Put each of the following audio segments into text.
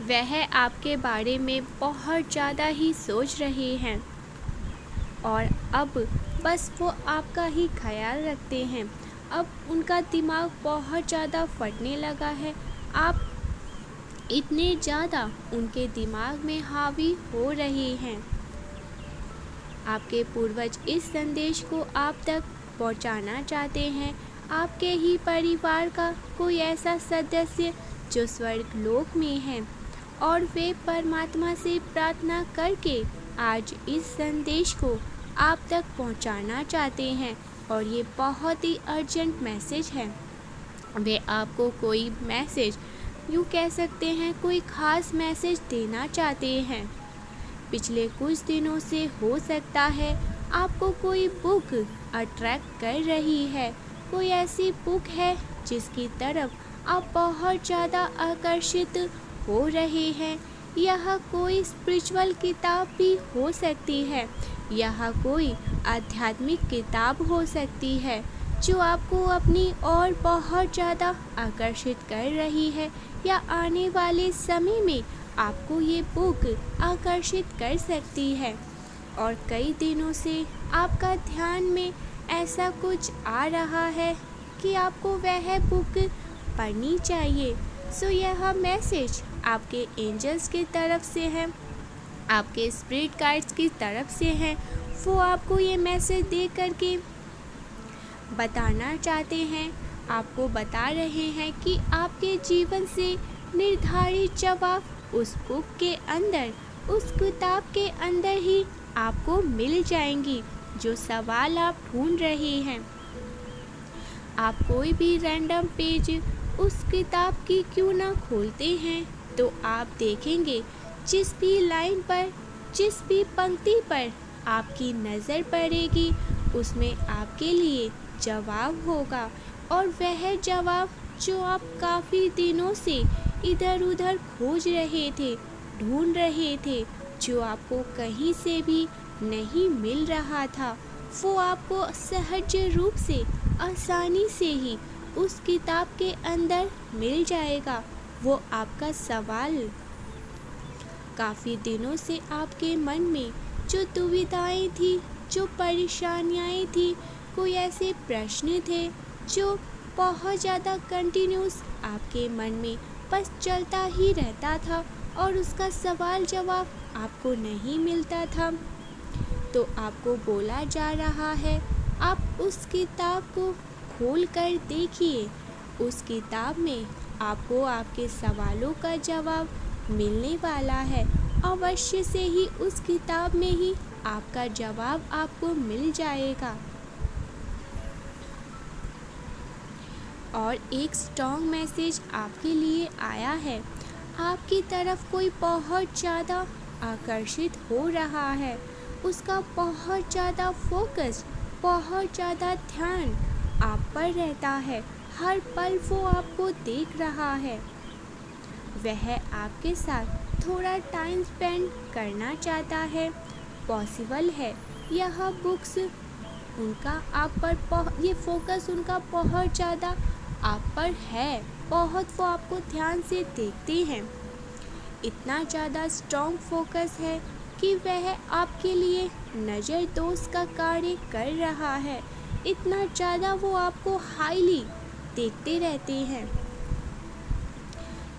वह आपके बारे में बहुत ज़्यादा ही सोच रहे हैं और अब बस वो आपका ही ख्याल रखते हैं। अब उनका दिमाग बहुत ज़्यादा फटने लगा है। आप इतने ज़्यादा उनके दिमाग में हावी हो रहे हैं। आपके पूर्वज इस संदेश को आप तक पहुंचाना चाहते हैं। आपके ही परिवार का कोई ऐसा सदस्य जो स्वर्ग लोक में है और वे परमात्मा से प्रार्थना करके आज इस संदेश को आप तक पहुंचाना चाहते हैं और ये बहुत ही अर्जेंट मैसेज है। वे आपको कोई मैसेज, यूँ कह सकते हैं कोई ख़ास मैसेज देना चाहते हैं। पिछले कुछ दिनों से हो सकता है आपको कोई बुक अट्रैक्ट कर रही है। कोई ऐसी बुक है जिसकी तरफ आप बहुत ज़्यादा आकर्षित हो रहे हैं। यह कोई स्पिरिचुअल किताब भी हो सकती है। यह कोई आध्यात्मिक किताब हो सकती है जो आपको अपनी ओर बहुत ज़्यादा आकर्षित कर रही है, या आने वाले समय में आपको ये बुक आकर्षित कर सकती है। और कई दिनों से आपका ध्यान में ऐसा कुछ आ रहा है कि आपको वह बुक पढ़नी चाहिए। सो यह मैसेज आपके एंजल्स की तरफ से है, आपके स्पिरिट गाइड्स की तरफ से है। वो आपको ये मैसेज दे करके बताना चाहते हैं, आपको बता रहे हैं कि आपके जीवन से निर्धारित जवाब उस बुक के अंदर, उस किताब के अंदर ही आपको मिल जाएंगी। जो सवाल आप ढूंढ रहे हैं, आप कोई भी रैंडम पेज उस किताब की क्यों ना खोलते हैं तो आप देखेंगे जिस भी लाइन पर, जिस भी पंक्ति पर आपकी नज़र पड़ेगी उसमें आपके लिए जवाब होगा। और वह जवाब जो आप काफ़ी दिनों से इधर उधर खोज रहे थे, ढूंढ रहे थे, जो आपको कहीं से भी नहीं मिल रहा था, वो आपको सहज रूप से, आसानी से ही उस किताब के अंदर मिल जाएगा। वो आपका सवाल, काफ़ी दिनों से आपके मन में जो दुविधाएं थी, जो परेशानियाँ थी, कोई ऐसे प्रश्न थे जो बहुत ज़्यादा कंटिन्यूस आपके मन में बस चलता ही रहता था और उसका सवाल जवाब आपको नहीं मिलता था, तो आपको बोला जा रहा है आप उस किताब को खोल कर देखिए। उस किताब में आपको आपके सवालों का जवाब मिलने वाला है। अवश्य से ही उस किताब में ही आपका जवाब आपको मिल जाएगा। और एक स्ट्रॉन्ग मैसेज आपके लिए आया है। आपकी तरफ कोई बहुत ज़्यादा आकर्षित हो रहा है, उसका बहुत ज़्यादा फोकस, बहुत ज़्यादा ध्यान आप पर रहता है। हर पल वो आपको देख रहा है। वह आपके साथ थोड़ा टाइम स्पेंड करना चाहता है। पॉसिबल है यह बुक्स उनका आप पर, ये फोकस उनका बहुत ज़्यादा आप पर है, बहुत वो आपको ध्यान से देखते हैं। इतना ज़्यादा स्ट्रॉन्ग फोकस है कि वह आपके लिए नज़र दोष का कार्य कर रहा है। इतना ज़्यादा वो आपको हाईली देखते रहते हैं।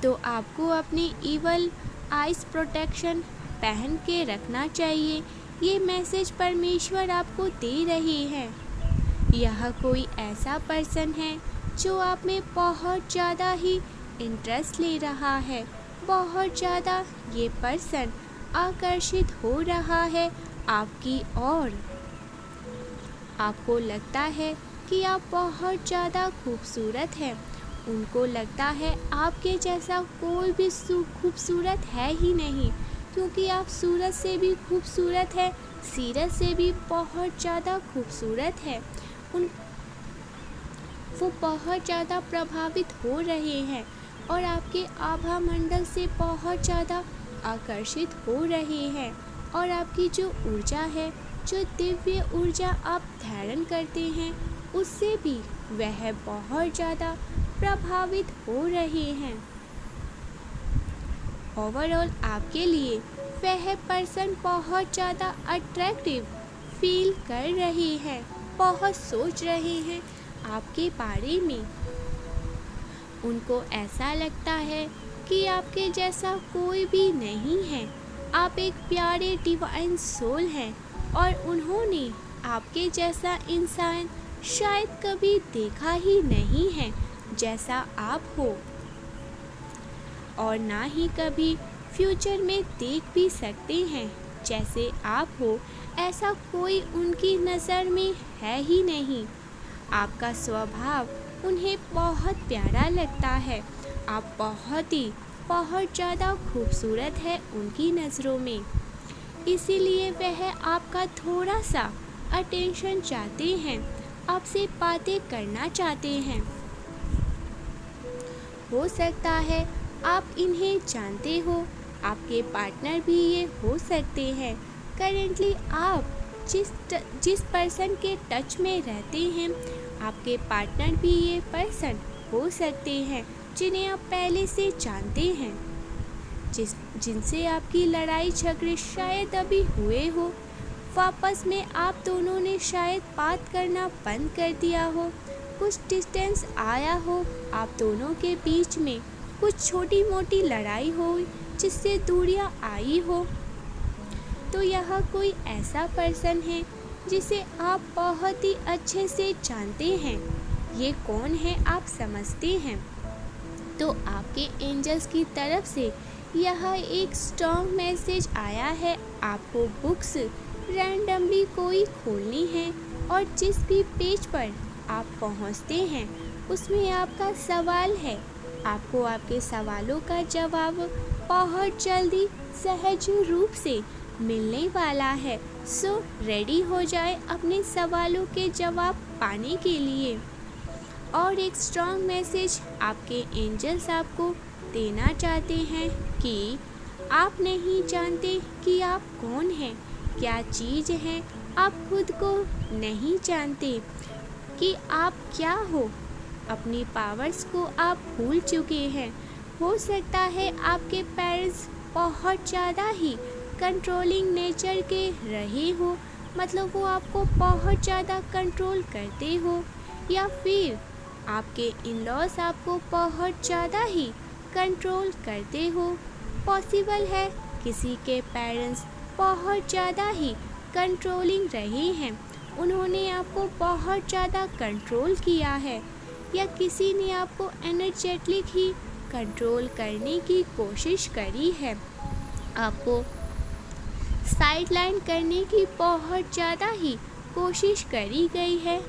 तो आपको अपनी ईवल आइज प्रोटेक्शन पहन के रखना चाहिए। ये मैसेज परमेश्वर आपको दे रहे हैं। यह कोई ऐसा पर्सन है जो आप में बहुत ज़्यादा ही इंटरेस्ट ले रहा है। बहुत ज़्यादा ये पर्सन आकर्षित हो रहा है आपकी ओर। आपको लगता है कि आप बहुत ज़्यादा खूबसूरत हैं। उनको लगता है आपके जैसा कोई भी खूबसूरत है ही नहीं, क्योंकि आप सूरत से भी खूबसूरत है, सीरत से भी बहुत ज़्यादा खूबसूरत है। वो बहुत ज़्यादा प्रभावित हो रहे हैं और आपके आभा मंडल से बहुत ज़्यादा आकर्षित हो रहे हैं। और आपकी जो ऊर्जा है, जो दिव्य ऊर्जा आप धारण करते हैं, उससे भी वह बहुत ज़्यादा प्रभावित हो रहे हैं। ओवरऑल आपके लिए वह पर्सन बहुत ज़्यादा अट्रैक्टिव फील कर रहे हैं, बहुत सोच रहे हैं आपके बारे में। उनको ऐसा लगता है कि आपके जैसा कोई भी नहीं है, आप एक प्यारे डिवाइन सोल हैं और उन्होंने आपके जैसा इंसान शायद कभी देखा ही नहीं है जैसा आप हो, और ना ही कभी फ्यूचर में देख भी सकते हैं जैसे आप हो। ऐसा कोई उनकी नज़र में है ही नहीं। आपका स्वभाव उन्हें बहुत प्यारा लगता है। आप बहुत ज़्यादा खूबसूरत है उनकी नज़रों में, इसीलिए वह आपका थोड़ा सा अटेंशन चाहते हैं, आपसे बातें करना चाहते हैं। हो सकता है आप इन्हें जानते हो, आपके पार्टनर भी ये हो सकते हैं। करेंटली आप जिस पर्सन के टच में रहते हैं, आपके पार्टनर भी ये पर्सन हो सकते हैं जिन्हें आप पहले से जानते हैं, जिनसे आपकी लड़ाई झगड़े शायद अभी हुए हो। वापस में आप दोनों ने शायद बात करना बंद कर दिया हो, कुछ डिस्टेंस आया हो आप दोनों के बीच में, कुछ छोटी मोटी लड़ाई हो जिससे दूरियां आई हो। तो यह कोई ऐसा पर्सन है जिसे आप बहुत ही अच्छे से जानते हैं। ये कौन है आप समझते हैं। तो आपके एंजल्स की तरफ से यह एक स्ट्रॉन्ग मैसेज आया है। आपको बुक्स रैंडमली कोई खोलनी है और जिस भी पेज पर आप पहुंचते हैं उसमें आपका सवाल है। आपको आपके सवालों का जवाब बहुत जल्दी सहज रूप से मिलने वाला है। सो रेडी हो जाए अपने सवालों के जवाब पाने के लिए। और एक स्ट्रॉन्ग मैसेज आपके एंजल्स आपको देना चाहते हैं कि आप नहीं जानते कि आप कौन हैं, क्या चीज़ हैं। आप खुद को नहीं जानते कि आप क्या हो। अपनी पावर्स को आप भूल चुके हैं। हो सकता है आपके पेरेंट्स बहुत ज़्यादा ही कंट्रोलिंग नेचर के रहे हो, मतलब वो आपको बहुत ज़्यादा कंट्रोल करते हो, या फिर आपके इन-लॉज आपको बहुत ज़्यादा ही कंट्रोल करते हो। पॉसिबल है किसी के पेरेंट्स बहुत ज़्यादा ही कंट्रोलिंग रहे हैं, उन्होंने आपको बहुत ज़्यादा कंट्रोल किया है, या किसी ने आपको एनर्जेटिक ही कंट्रोल करने की कोशिश करी है, आपको साइडलाइन करने की बहुत ज़्यादा ही कोशिश करी गई है।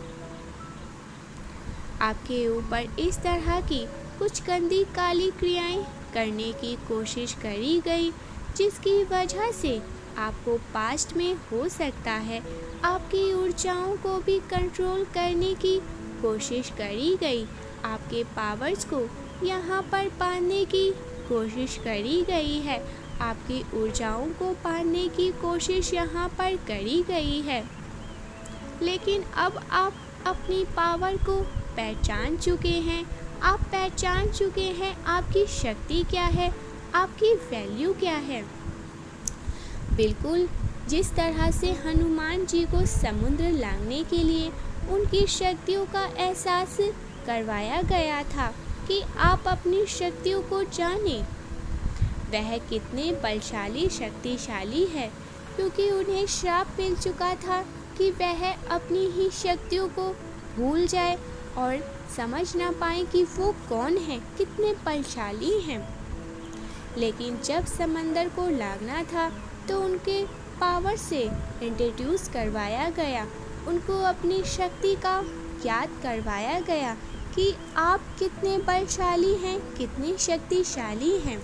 आपके ऊपर इस तरह की कुछ गंदी काली क्रियाएं करने की कोशिश करी गई, जिसकी वजह से आपको पास्ट में हो सकता है आपकी ऊर्जाओं को भी कंट्रोल करने की कोशिश करी गई, आपके पावर्स को यहाँ पर बांधने की कोशिश करी गई है, आपकी ऊर्जाओं को बांधने की कोशिश यहाँ पर करी गई है। लेकिन अब आप अपनी पावर को पहचान चुके हैं। आप पहचान चुके हैं आपकी शक्ति क्या है, आपकी वैल्यू क्या है। बिल्कुल जिस तरह से हनुमान जी को समुद्र लांघने के लिए उनकी शक्तियों का एहसास करवाया गया था कि आप अपनी शक्तियों को जानें, वह कितने बलशाली शक्तिशाली है, क्योंकि उन्हें श्राप मिल चुका था कि वह अपनी ही शक्तियों को भूल जाए और समझ ना पाए कि वो कौन है, कितने बलशाली हैं। लेकिन जब समंदर को लांघना था तो उनके पावर से इंट्रोड्यूस करवाया गया, उनको अपनी शक्ति का याद करवाया गया कि आप कितने बलशाली हैं, कितने शक्तिशाली हैं।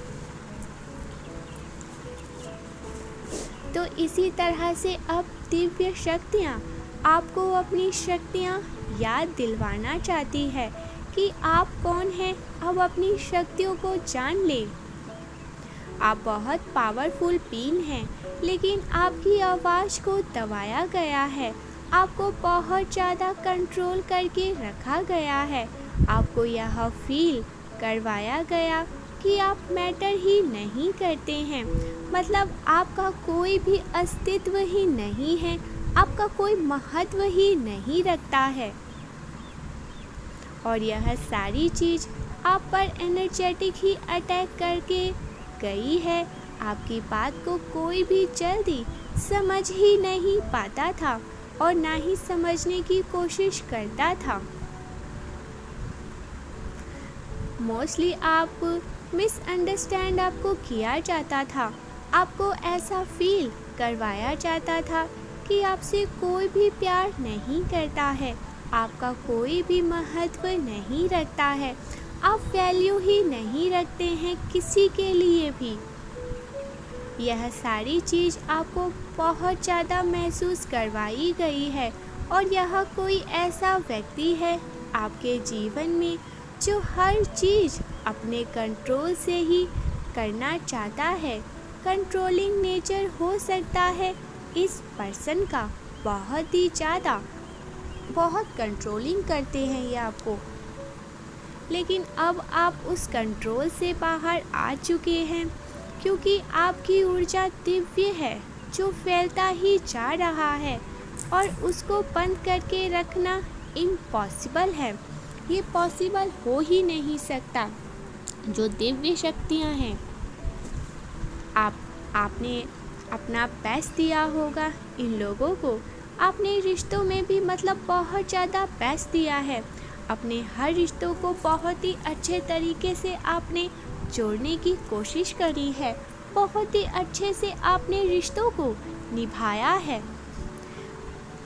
तो इसी तरह से अब दिव्य शक्तियाँ आपको अपनी शक्तियाँ याद दिलवाना चाहती है कि आप कौन हैं। अब अपनी शक्तियों को जान लें। आप बहुत पावरफुल बीइंग हैं, लेकिन आपकी आवाज़ को दबाया गया है, आपको बहुत ज़्यादा कंट्रोल करके रखा गया है। आपको यह फील करवाया गया कि आप मैटर ही नहीं करते हैं, मतलब आपका कोई भी अस्तित्व ही नहीं है, आपका कोई महत्व ही नहीं रखता है। और यह सारी चीज़ आप पर एनर्जेटिक ही अटैक करके गई है। आपकी बात को कोई भी जल्दी समझ ही नहीं पाता था और ना ही समझने की कोशिश करता था। मोस्टली आप मिसअंडरस्टैंड आपको किया जाता था, आपको ऐसा फील करवाया जाता था कि आपसे कोई भी प्यार नहीं करता है, आपका कोई भी महत्व नहीं रखता है, आप वैल्यू ही नहीं रखते हैं किसी के लिए भी। यह सारी चीज़ आपको बहुत ज़्यादा महसूस करवाई गई है और यह कोई ऐसा व्यक्ति है आपके जीवन में जो हर चीज़ अपने कंट्रोल से ही करना चाहता है। कंट्रोलिंग नेचर हो सकता है इस पर्सन का, बहुत ही ज़्यादा, बहुत कंट्रोलिंग करते हैं ये आपको। लेकिन अब आप उस कंट्रोल से बाहर आ चुके हैं, क्योंकि आपकी ऊर्जा दिव्य है जो फैलता ही जा रहा है और उसको बंद करके रखना इम्पॉसिबल है। ये पॉसिबल हो ही नहीं सकता। जो दिव्य शक्तियाँ हैं, आपने अपना बेस्ट दिया होगा इन लोगों को, आपने रिश्तों में भी मतलब बहुत ज़्यादा बेस्ट दिया है। अपने हर रिश्तों को बहुत ही अच्छे तरीके से आपने जोड़ने की कोशिश करी है, बहुत ही अच्छे से आपने रिश्तों को निभाया है।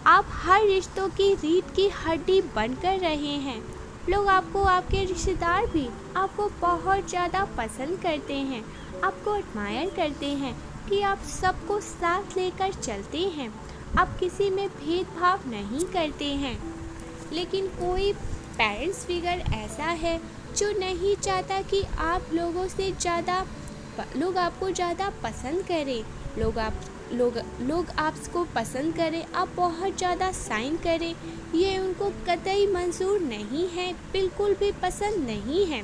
आप हर रिश्तों की रीढ़ की हड्डी बनकर रहे हैं। लोग आपको, आपके रिश्तेदार भी आपको बहुत ज़्यादा पसंद करते हैं, आपको एडमायर करते हैं कि आप सबको साथ लेकर चलते हैं, आप किसी में भेदभाव नहीं करते हैं। लेकिन कोई पेरेंट्स फिगर ऐसा है जो नहीं चाहता कि आप लोग आपको ज़्यादा पसंद करें, लोग आपको पसंद करें, आप बहुत ज़्यादा साइन करें, ये उनको कतई मंजूर नहीं है, बिल्कुल भी पसंद नहीं है।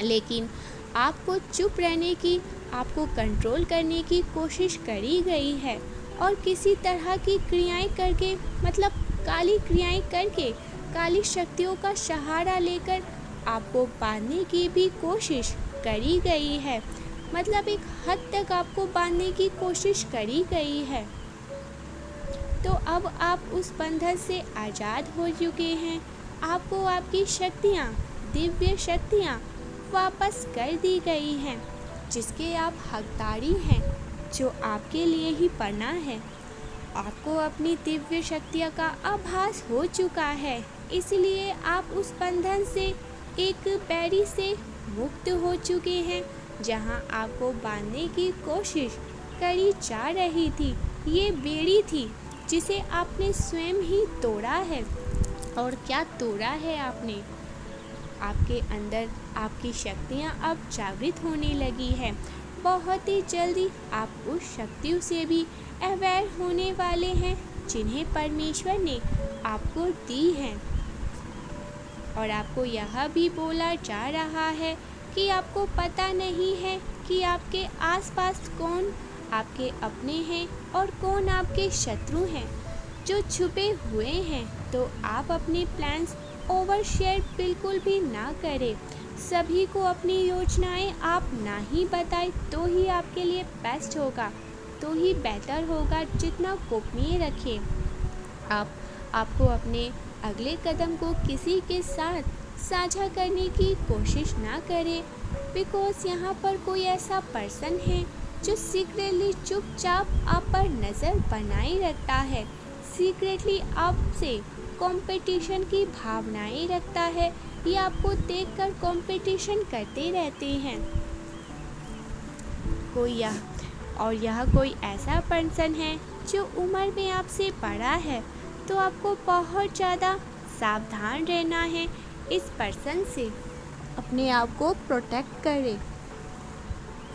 लेकिन आपको चुप रहने की, आपको कंट्रोल करने की कोशिश करी गई है और किसी तरह की क्रियाएं करके, मतलब काली क्रियाएं करके, काली शक्तियों का सहारा लेकर आपको बांधने की भी कोशिश करी गई है, मतलब एक हद तक आपको बांधने की कोशिश करी गई है। तो अब आप उस बंधन से आज़ाद हो चुके हैं। आपको आपकी शक्तियाँ, दिव्य शक्तियाँ वापस कर दी गई हैं, जिसके आप हकदारी हैं, जो आपके लिए ही बना है। आपको अपनी दिव्य शक्तियाँ का आभास हो चुका है, इसलिए आप उस बंधन से एक पैरी से मुक्त हो चुके हैं, जहां आपको बांधने की कोशिश करी जा रही थी। ये बेड़ी थी जिसे आपने स्वयं ही तोड़ा है। और क्या तोड़ा है आपने? आपके अंदर आपकी शक्तियाँ अब जागृत होने लगी है। बहुत ही जल्दी आप उस शक्तियों से भी अवेयर होने वाले हैं जिन्हें परमेश्वर ने आपको दी हैं। और आपको यह भी बोला जा रहा है कि आपको पता नहीं है कि आपके आसपास कौन आपके अपने हैं और कौन आपके शत्रु हैं जो छुपे हुए हैं। तो आप अपने प्लान्स ओवर शेयर बिल्कुल भी ना करें। सभी को अपनी योजनाएं आप ना ही बताएं तो ही आपके लिए बेस्ट होगा, तो ही बेहतर होगा। जितना गोपनीय रखें। आपको अपने अगले कदम को किसी के साथ साझा करने की कोशिश ना करें, बिकॉज़ यहाँ पर कोई ऐसा पर्सन है जो सीक्रेटली चुपचाप आप पर नज़र बनाए रखता है, सीक्रेटली आपसे कंपटीशन की भावनाएं रखता है, ये आपको देखकर कंपटीशन करते रहते हैं। यह कोई ऐसा पर्सन है जो उम्र में आपसे बड़ा है, तो आपको बहुत ज़्यादा सावधान रहना है इस पर्सन से। अपने आप को प्रोटेक्ट करें।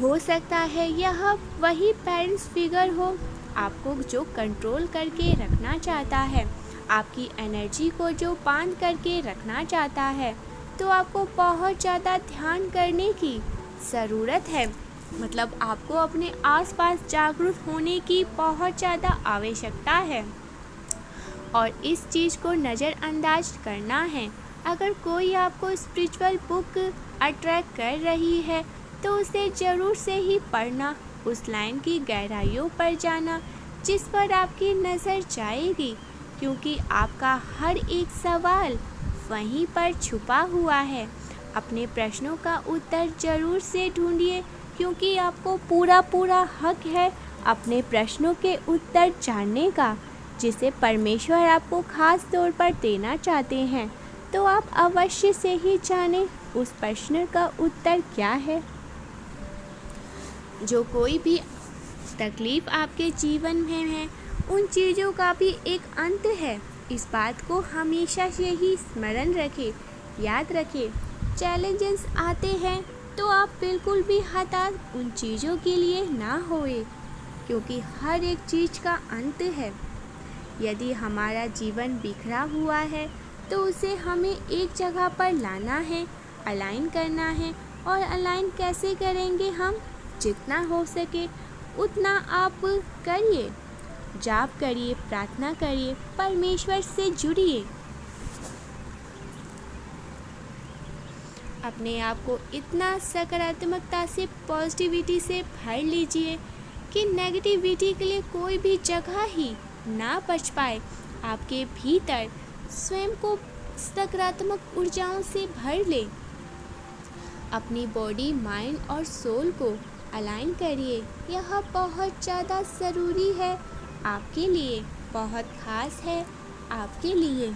हो सकता है यह वही पेरेंट्स फिगर हो आपको जो कंट्रोल करके रखना चाहता है, आपकी एनर्जी को जो बांध करके रखना चाहता है। तो आपको बहुत ज़्यादा ध्यान करने की ज़रूरत है। मतलब आपको अपने आसपास जागरूक होने की बहुत ज़्यादा आवश्यकता है और इस चीज़ को नज़रअंदाज करना है। अगर कोई आपको स्पिरिचुअल बुक अट्रैक्ट कर रही है तो उसे ज़रूर से ही पढ़ना, उस लाइन की गहराइयों पर जाना जिस पर आपकी नज़र जाएगी, क्योंकि आपका हर एक सवाल वहीं पर छुपा हुआ है। अपने प्रश्नों का उत्तर ज़रूर से ढूंढिए, क्योंकि आपको पूरा हक है अपने प्रश्नों के उत्तर जानने का, जिसे परमेश्वर आपको ख़ास तौर पर देना चाहते हैं। तो आप अवश्य से ही जानें उस प्रश्न का उत्तर क्या है। जो कोई भी तकलीफ़ आपके जीवन में है, उन चीज़ों का भी एक अंत है। इस बात को हमेशा से ही स्मरण रखें, याद रखें। चैलेंजेस आते हैं तो आप बिल्कुल भी हताश उन चीज़ों के लिए ना होए, क्योंकि हर एक चीज़ का अंत है। यदि हमारा जीवन बिखरा हुआ है तो उसे हमें एक जगह पर लाना है, अलाइन करना है। और अलाइन कैसे करेंगे हम? जितना हो सके उतना आप करिए, जाप करिए, प्रार्थना करिए, परमेश्वर से जुड़िए। अपने आप को इतना सकारात्मकता से, पॉजिटिविटी से भर लीजिए कि नेगेटिविटी के लिए कोई भी जगह ही ना बच पाए। आपके भीतर स्वयं को सकारात्मक ऊर्जाओं से भर ले। अपनी बॉडी, माइंड और सोल को अलाइन करिए। यह बहुत ज़्यादा ज़रूरी है आपके लिए, बहुत ख़ास है आपके लिए।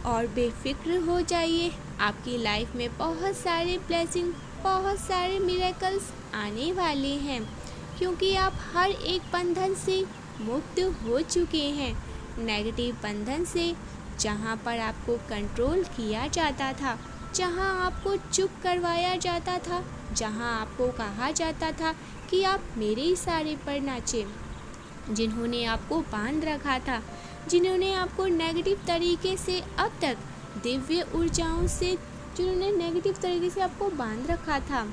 और बेफिक्र हो जाइए, आपकी लाइफ में बहुत सारे ब्लेसिंग, बहुत सारे मिरेकल्स आने वाले हैं, क्योंकि आप हर एक बंधन से मुक्त हो चुके हैं। नेगेटिव बंधन से, जहाँ पर आपको कंट्रोल किया जाता था, जहाँ आपको चुप करवाया जाता था, जहाँ आपको कहा जाता था कि आप मेरे इशारे पर नाचें, जिन्होंने आपको बांध रखा था, जिन्होंने आपको नेगेटिव तरीके से, अब तक दिव्य ऊर्जाओं से, जिन्होंने नेगेटिव तरीके से आपको बांध रखा था,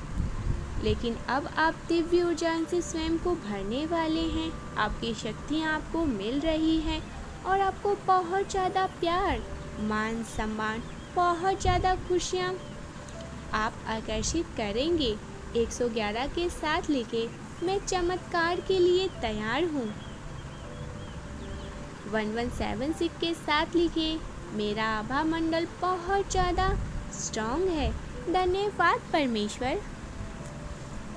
लेकिन अब आप दिव्य ऊर्जाओं से स्वयं को भरने वाले हैं। आपकी शक्तियाँ आपको मिल रही हैं और आपको बहुत ज़्यादा प्यार, मान सम्मान, बहुत ज़्यादा खुशियाँ आप आकर्षित करेंगे। 111 के साथ लिखे, मैं चमत्कार के लिए तैयार हूँ। 1176 के साथ लिखे, मेरा आभा मंडल बहुत ज़्यादा स्ट्रॉन्ग है, धन्यवाद परमेश्वर।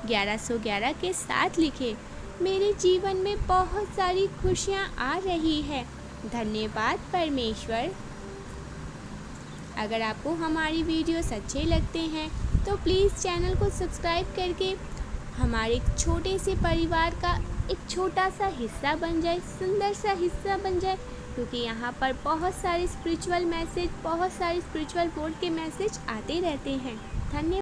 1111 के साथ लिखे, मेरे जीवन में बहुत सारी खुशियाँ आ रही है, धन्यवाद परमेश्वर। अगर आपको हमारी वीडियोस अच्छे लगते हैं तो प्लीज़ चैनल को सब्सक्राइब करके हमारे छोटे से परिवार का एक छोटा सा हिस्सा बन जाए, सुंदर सा हिस्सा बन जाए, क्योंकि यहाँ पर बहुत सारे स्पिरिचुअल मैसेज, बहुत सारे स्पिरिचुअल बोर्ड के मैसेज आते रहते हैं। धन्यवाद।